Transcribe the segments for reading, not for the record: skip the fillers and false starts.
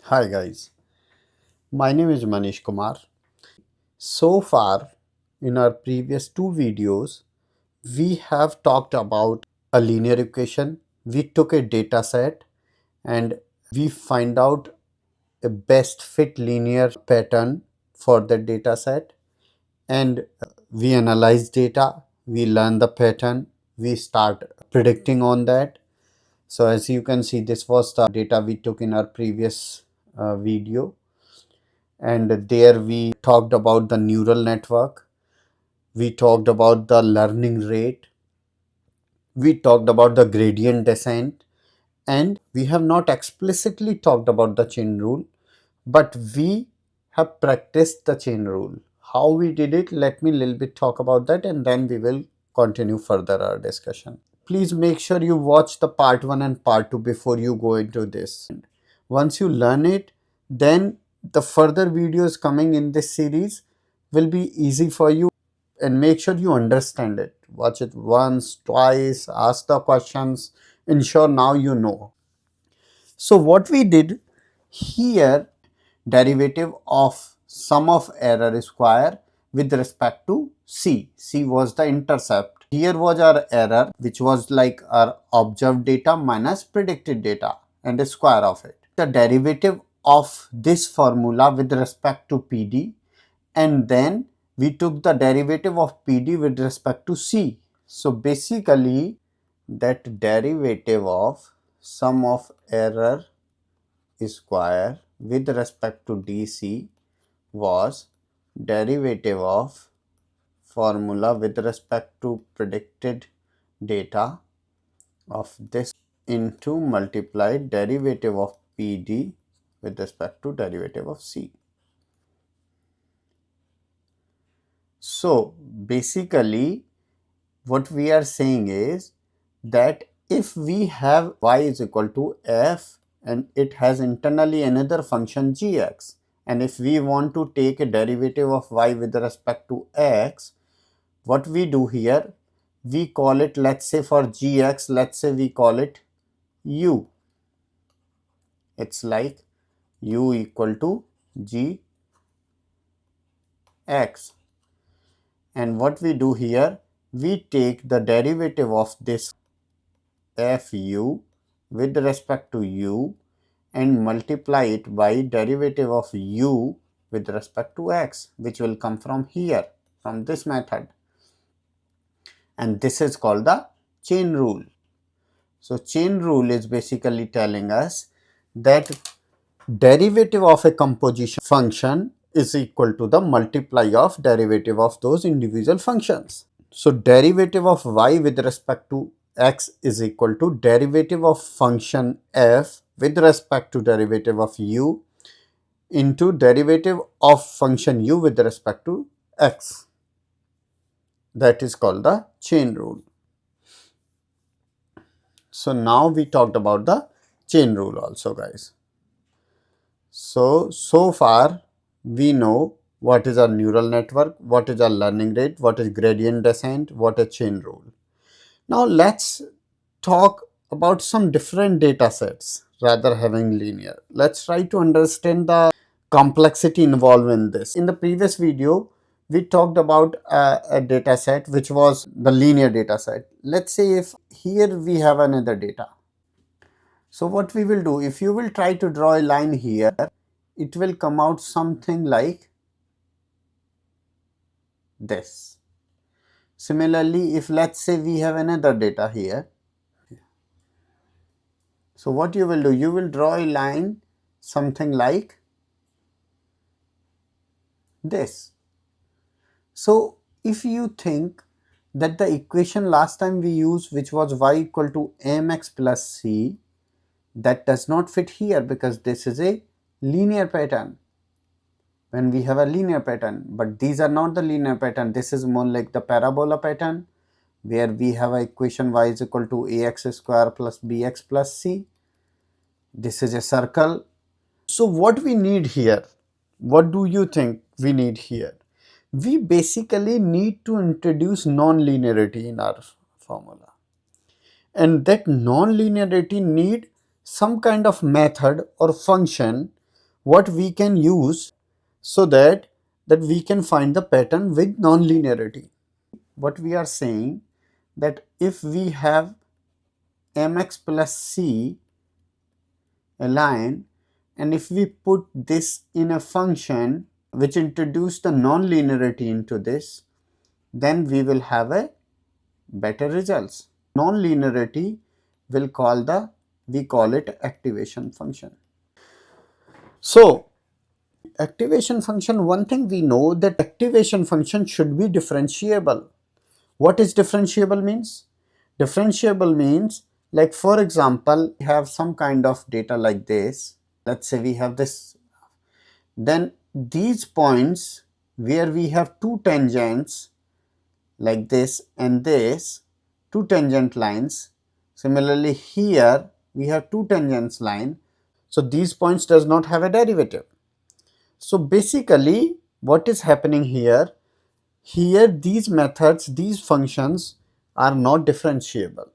Hi guys, my name is Manish Kumar. So far, in our previous two videos, we have talked about a linear equation. We took a data set and we find out a best fit linear pattern for the data set, and we analyze data, we learn the pattern, we start predicting on that. So as you can see, this was the data we took in our previous video, and there we talked about the neural network, we talked about the learning rate, we talked about the gradient descent, and we have not explicitly talked about the chain rule, but we have practiced the chain rule. How we did it, let me little bit talk about that, and then we will continue further our discussion. Please make sure you watch the part 1 and part 2 before you go into this. Once you learn it, then the further videos coming in this series will be easy for you, and make sure you understand it. Watch it once, twice, ask the questions, ensure now you know. So what we did here, derivative of sum of error square with respect to c. C was the intercept. Here was our error, which was like our observed data minus predicted data and the square of it. The derivative of this formula with respect to PD, and then we took the derivative of PD with respect to C. So basically that derivative of sum of error square with respect to DC was derivative of formula with respect to predicted data of this into multiplied derivative of PD with respect to derivative of C. So basically what we are saying is that if we have y is equal to f and it has internally another function gx, and if we want to take a derivative of y with respect to x, what we do here, we call it, let's say for gx, let's say we call it u. It's like u equal to gx. And what we do here, we take the derivative of this fu with respect to u and multiply it by derivative of u with respect to x, which will come from here, from this method. And this is called the chain rule. So chain rule is basically telling us that derivative of a composition function is equal to the multiply of derivative of those individual functions. So derivative of y with respect to x is equal to derivative of function f with respect to derivative of u into derivative of function u with respect to x. That is called the chain rule. So now we talked about the chain rule also, guys. So far we know what is our neural network, what is our learning rate, what is gradient descent, what is chain rule. Now let's talk about some different data sets rather having linear. Let's try to understand the complexity involved in this. In the previous video, we talked about a data set which was the linear data set. Let's say if here we have another data. So what we will do, if you will try to draw a line here, it will come out something like this. Similarly, if let's say we have another data here, so what you will do, you will draw a line something like this. So if you think that the equation last time we used, which was y equal to mx plus c, that does not fit here because this is a linear pattern. When we have a linear pattern, but these are not the linear pattern, this is more like the parabola pattern where we have a equation y is equal to ax square plus bx plus c. This is a circle. So what we need here, what do you think we need here? We basically need to introduce nonlinearity in our formula, and that nonlinearity need some kind of method or function what we can use so that we can find the pattern with nonlinearity. What we are saying, that if we have mx plus c a line, and if we put this in a function which introduce the nonlinearity into this, then we will have a better results. Nonlinearity will we call it activation function. So activation function, one thing we know, that activation function should be differentiable. What is differentiable means? Differentiable means, like for example, we have some kind of data like this. Let's say we have this. Then these points where we have two tangents like this and this, two tangent lines. Similarly here we have two tangents line. So these points does not have a derivative. So basically what is happening here, these methods, these functions are not differentiable.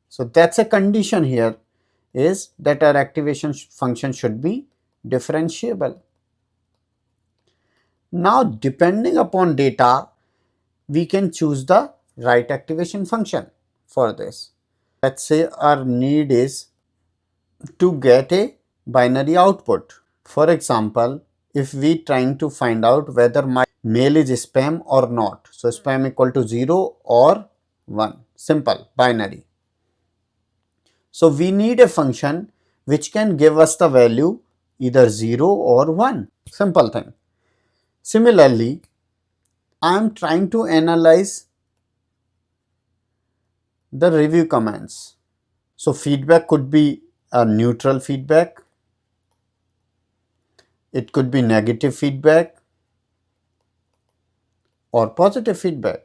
So that's a condition here, is that our activation function should be differentiable. Now depending upon data, we can choose the right activation function for this. Let's say our need is to get a binary output. For example, if we trying to find out whether my mail is spam or not. So spam equal to 0 or 1. Simple, binary. So we need a function which can give us the value either 0 or 1. Simple thing. Similarly, I am trying to analyze the review commands. So feedback could be a neutral feedback. It could be negative feedback or positive feedback.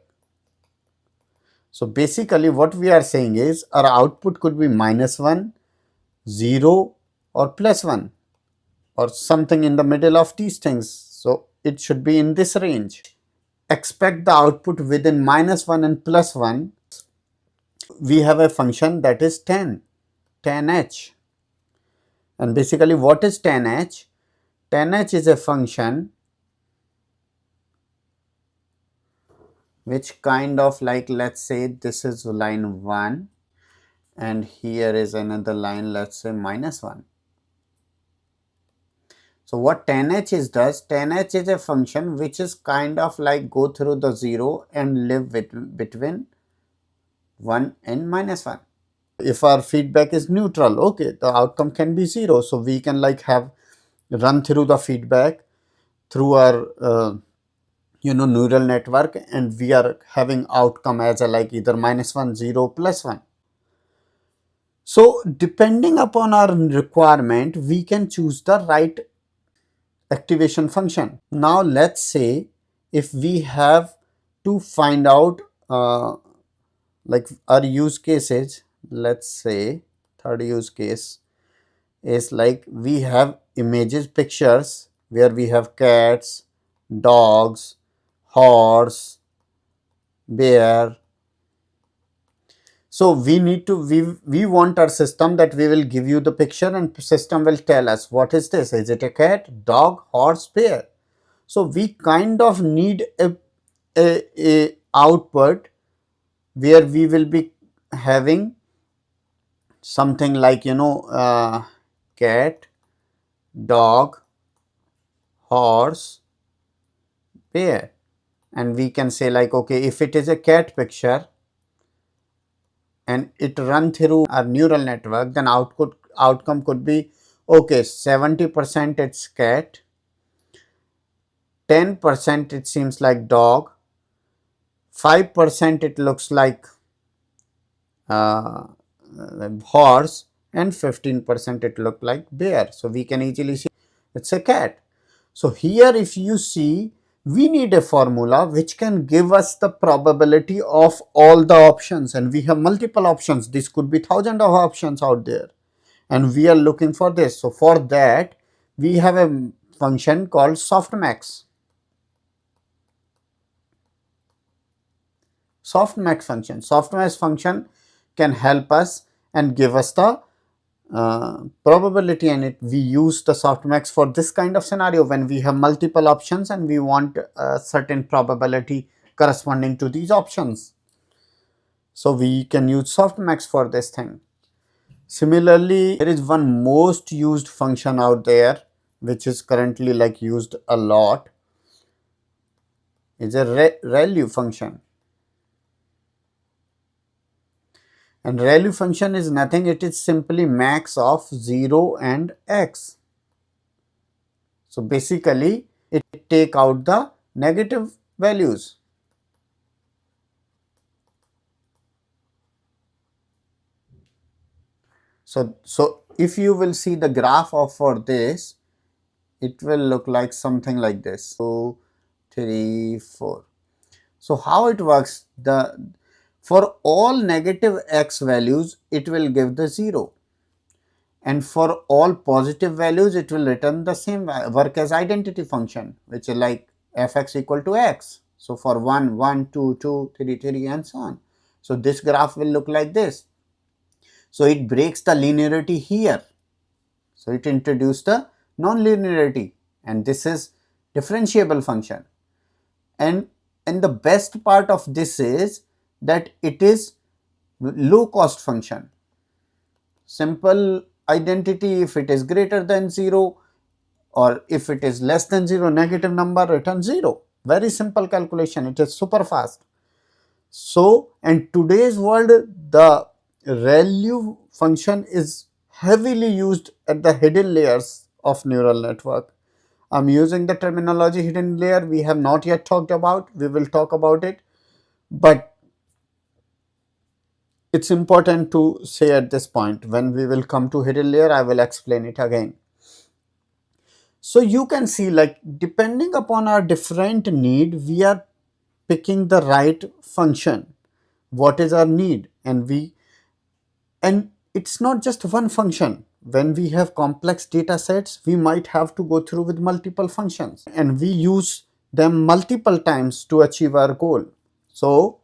So basically what we are saying is our output could be -1, 0 or +1 or something in the middle of these things. So it should be in this range. Expect the output within -1 and +1. We have a function that is tan h. And basically what is tan h? Tan h is a function which kind of like, let's say this is line 1 and here is another line, let's say -1. So what tan h is does, tan h is a function which is kind of like go through the 0 and live between 1 and -1. If our feedback is neutral, okay, the outcome can be 0. So we can like have run through the feedback through our neural network, and we are having outcome as a like either -1, 0, +1. So depending upon our requirement, we can choose the right activation function. Now let's say if we have to find out like our use cases, let's say third use case is like we have images, pictures where we have cats, dogs, horse, bear. So we need to, we want our system that we will give you the picture and system will tell us what is this, is it a cat, dog, horse, bear. So we kind of need a output where we will be having something like cat, dog, horse, bear, and we can say like, okay, if it is a cat picture and it run through our neural network, then outcome could be, okay, 70% it's cat, 10% it seems like dog, 5% it looks like horse, and 15% it looked like bear. So we can easily see it's a cat. So here if you see, we need a formula which can give us the probability of all the options, and we have multiple options. This could be thousands of options out there, and we are looking for this. So for that we have a function called Softmax. Softmax function can help us and give us the probability, and we use the softmax for this kind of scenario when we have multiple options and we want a certain probability corresponding to these options. So we can use softmax for this thing. Similarly, there is one most used function out there which is currently like used a lot, is a ReLU function. And ReLU function is nothing, it is simply max of 0 and x. So basically it take out the negative values. So if you will see the graph of for this, it will look like something like this. 2, 3, 4. So how it works, for all negative x values it will give the 0, and for all positive values it will return the same work as identity function, which is like fx equal to x. So for 1, 1, 2, 2, 3, 3 and so on. So this graph will look like this. So it breaks the linearity here. So it introduced the nonlinearity, and this is differentiable function. And the best part of this is that it is low cost function. Simple identity, if it is greater than 0 or if it is less than 0, negative number, return 0. Very simple calculation, it is super fast. So in today's world, the ReLU function is heavily used at the hidden layers of neural network. I'm using the terminology hidden layer, we have not yet talked about, we will talk about it, but it's important to say at this point. When we will come to hidden layer, I will explain it again. So you can see, like, depending upon our different need, we are picking the right function. What is our need? And it's not just one function. When we have complex data sets, we might have to go through with multiple functions, and we use them multiple times to achieve our goal. So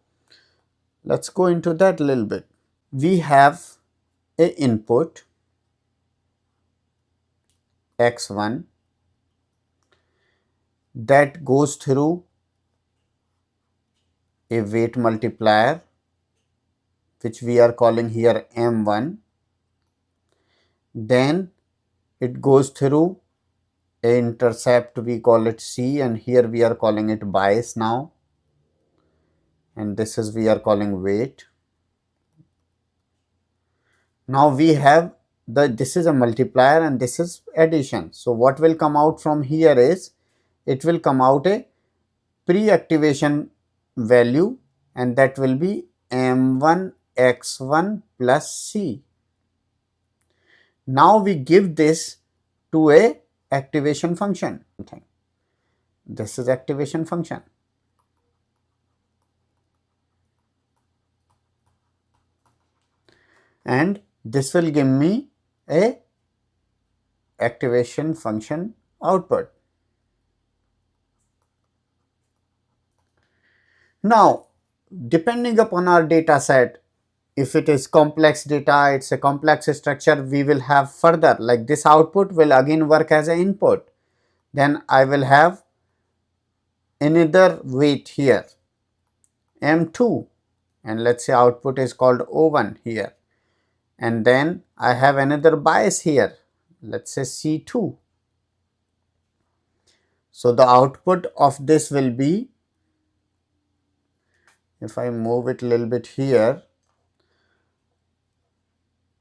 let's go into that a little bit. We have a input x1 that goes through a weight multiplier, which we are calling here m1. Then it goes through a intercept, we call it c, and here we are calling it bias now, and this is we are calling weight. Now we have this is a multiplier and this is addition. So what will come out from here is, it will come out a pre-activation value, and that will be m1 x1 plus c. Now we give this to a activation function. This is activation function, and this will give me a activation function output. Now, depending upon our data set, if it is complex data, it's a complex structure, we will have further, like this output will again work as an input. Then I will have another weight here, m2, and let's say output is called o1 here. And then I have another bias here, let's say c2. So the output of this will be, if I move it a little bit here,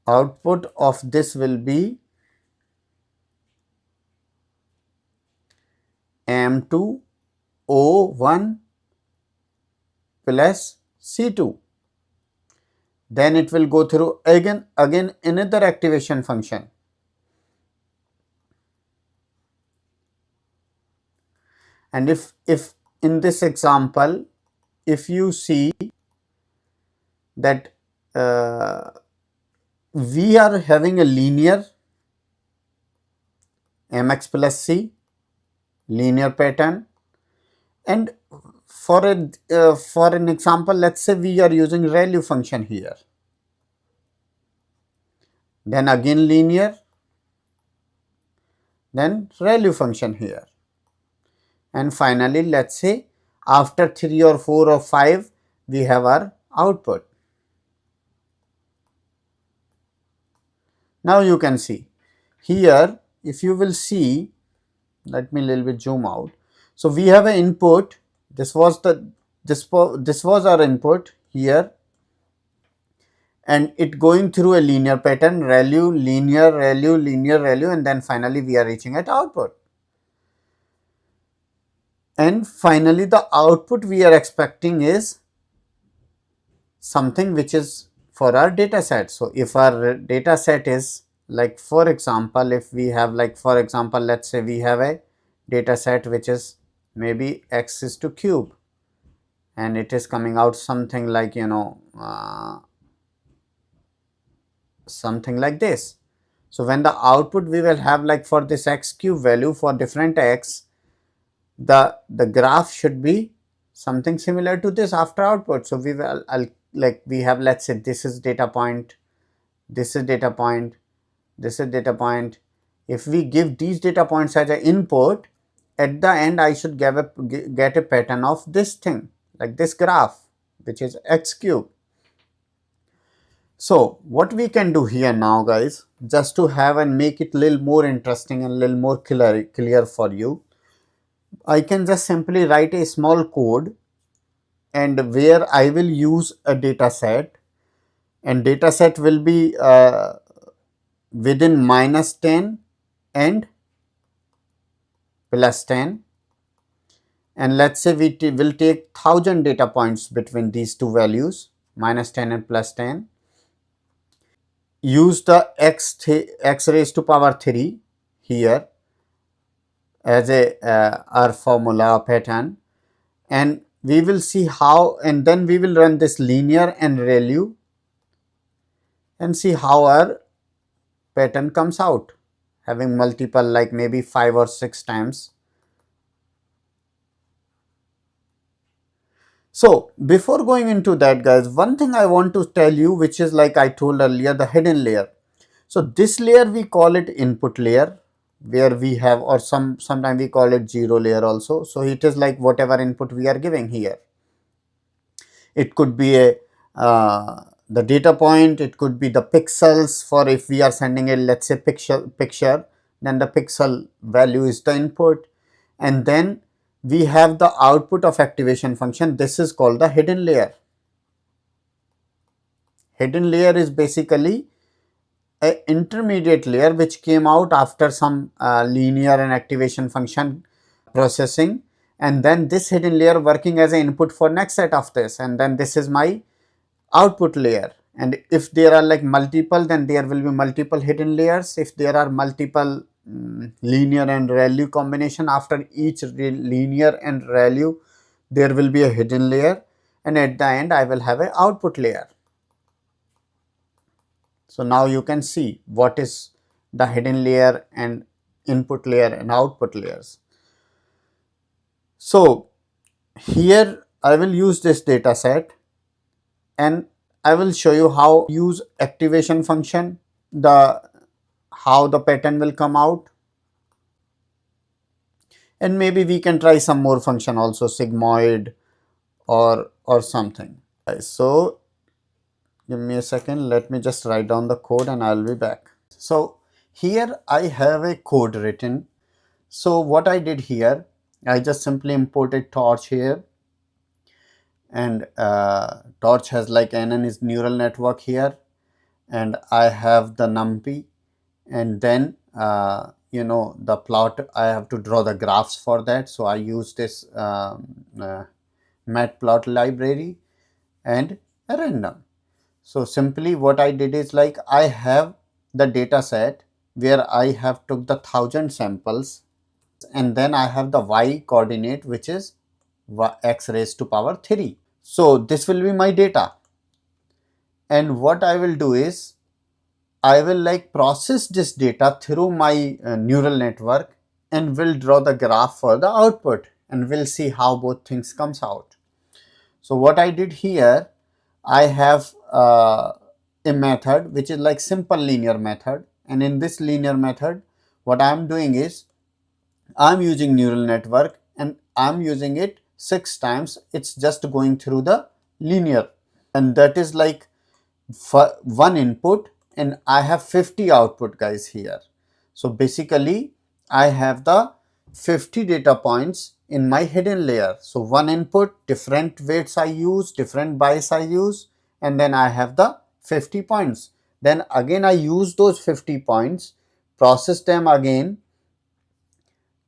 output of this will be m2 o1 plus c2. Then it will go through again another activation function. And if in this example, if you see that we are having a linear mx plus c linear pattern, and for an example, let's say we are using ReLU function here, then again linear, then ReLU function here, and finally let's say after 3 or 4 or 5 we have our output. Now you can see here, if you will see, let me a little bit zoom out. So we have an input, this was our input here, and it going through a linear pattern, ReLU, linear, ReLU, linear, ReLU, and then finally we are reaching at output. And finally the output we are expecting is something which is for our data set. So if our data set is like, for example, if we have like, for example, let's say we have a data set which is maybe x is to cube, and it is coming out something like, something like this. So when the output we will have like for this x cube value for different x, the graph should be something similar to this after output. So we will like we have, let's say this is data point, this is data point, this is data point. If we give these data points as an input, at the end I should get a pattern of this thing, like this graph, which is x cube. So what we can do here now, guys, just to have and make it a little more interesting and a little more clear for you, I can just simply write a small code, and where I will use a data set, and data set will be within -10 and +10, and let's say we will take 1000 data points between these two values, -10 and +10. Use the x raised to power 3 here as a our formula pattern, and we will see how, and then we will run this linear and ReLU and see how our pattern comes out, having multiple like maybe 5 or 6 times. So before going into that, guys, one thing I want to tell you, which is like I told earlier, the hidden layer. So this layer we call it input layer, where we have, or sometimes we call it zero layer also. So it is like whatever input we are giving here. It could be a the data point, it could be the pixels, for if we are sending a, let's say, picture, then the pixel value is the input, and then we have the output of activation function. This is called the hidden layer. Hidden layer is basically an intermediate layer which came out after some linear and activation function processing, and then this hidden layer working as an input for next set of this, and then this is my output layer. And if there are like multiple, then there will be multiple hidden layers. If there are multiple linear and ReLU combination, after each linear and ReLU there will be a hidden layer, and at the end I will have a output layer. So now you can see what is the hidden layer and input layer and output layers. So here I will use this data set, and I will show you how use activation function, how the pattern will come out, and maybe we can try some more function also, sigmoid or something. So give me a second, let me just write down the code and I'll be back. So here I have a code written. So what I did here, I just simply imported torch here, and torch has like NN is neural network here, and I have the numpy, and then the plot, I have to draw the graphs for that. So I use this matplot library and a random. So simply what I did is like I have the data set where I have took the 1000 samples, and then I have the y coordinate, which is x raised to power 3. So this will be my data, and what I will do is I will like process this data through my neural network, and will draw the graph for the output, and we'll see how both things comes out. So what I did here, I have a method which is like simple linear method, and in this linear method what I am doing is I am using neural network and I am using it 6 times. It's just going through the linear, and that is like for one input, and I have 50 output guys here. So basically I have the 50 data points in my hidden layer. So one input, different weights I use, different bias I use, and then I have the 50 points. Then again I use those 50 points, process them again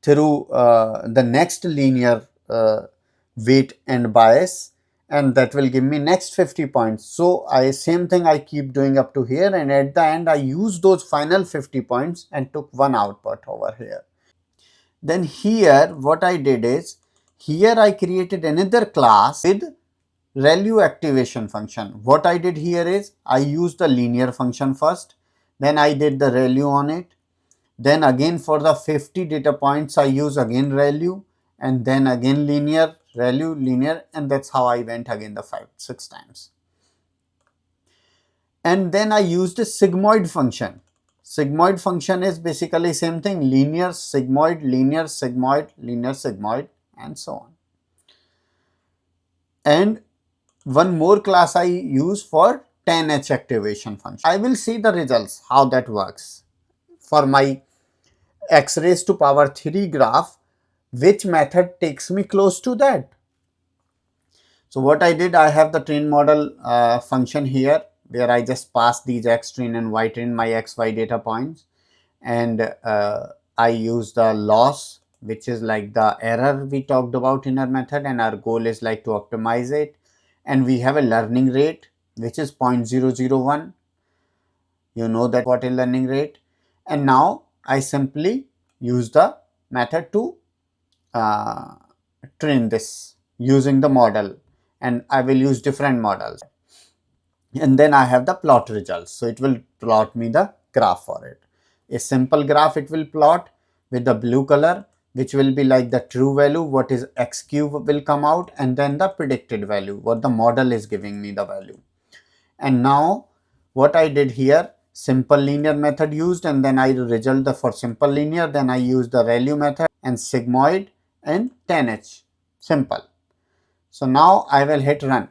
through the next linear weight and bias, and that will give me next 50 points. So I same thing I keep doing up to here, and at the end I use those final 50 points and took one output over here. Then here what I did is, here I created another class with ReLU activation function. What I did here is I used the linear function first, then I did the ReLU on it. Then again for the 50 data points I use again ReLU, and then again linear, ReLU, linear, and that's how I went again the 6 times. And then I used a sigmoid function. Sigmoid function is basically same thing, linear, sigmoid, linear, sigmoid, linear, sigmoid, and so on. And one more class I use for Tanh activation function. I will see the results, how that works. For my x raised to power 3 graph, which method takes me close to that. So what I did, I have the train model function here, where I just pass these x train and y train, my xy data points, and I use the loss, which is like the error we talked about in our method, and our goal is like to optimize it. And we have a learning rate which is 0.001. You know that what is learning rate. And now I simply use the method to train this using the model, and I will use different models, and then I have the plot results. So it will plot me the graph for it. A simple graph it will plot with the blue color, which will be like the true value, what is x cube will come out, and then the predicted value, what the model is giving me the value. And now what I did here, simple linear method used, and then I result the for simple linear, then I use the ReLU method and sigmoid and Tanh. Simple. So now I will hit run.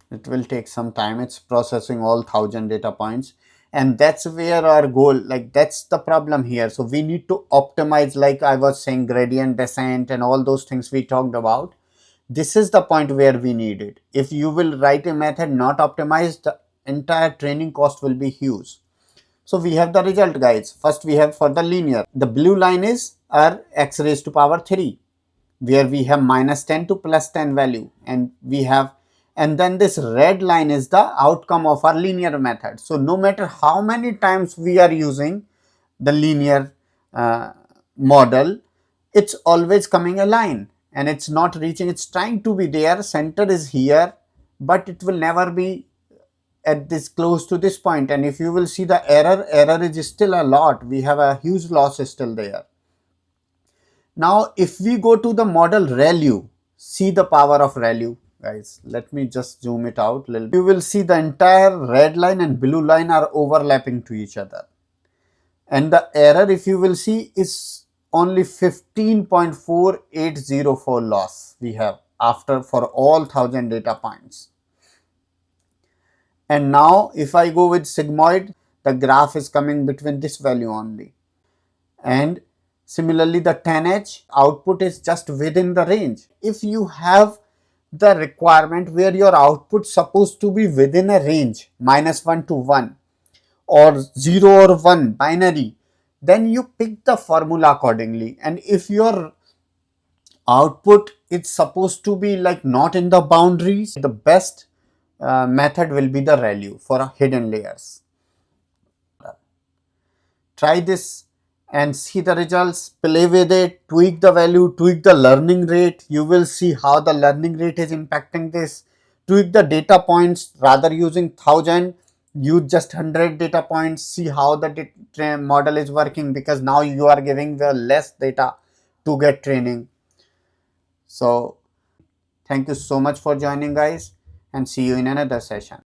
It will take some time. It's processing all 1000 data points, and that's where our goal, like that's the problem here. So we need to optimize, like I was saying, gradient descent and all those things we talked about. This is the point where we need it. If you will write a method not optimized, the entire training cost will be huge. So we have the result guys. First we have for the linear, the blue line is our x raised to power 3, where we have -10 to +10 value, and we have, and then this red line is the outcome of our linear method. So no matter how many times we are using the linear model, it's always coming a line, and it's not reaching, it's trying to be there, center is here, but it will never be at this close to this point. And if you will see the error is still a lot, we have a huge loss still there. Now if we go to the model ReLU, see the power of ReLU guys. Let me just zoom it out a little bit. You will see the entire red line and blue line are overlapping to each other, and the error, if you will see, is only 15.4804 loss we have after for all 1000 data points. And now if I go with sigmoid, the graph is coming between this value only. And similarly the Tanh output is just within the range. If you have the requirement where your output supposed to be within a range, -1 to 1 or 0 or 1 binary, then you pick the formula accordingly. And if your output is supposed to be like not in the boundaries, the best method will be the ReLU for hidden layers. Try this and see the results, play with it, tweak the value, tweak the learning rate. You will see how the learning rate is impacting this. Tweak the data points, rather using 1000, use just 100 data points, see how the model is working, because now you are giving the less data to get training. So Thank you so much for joining, guys, and see you in another session.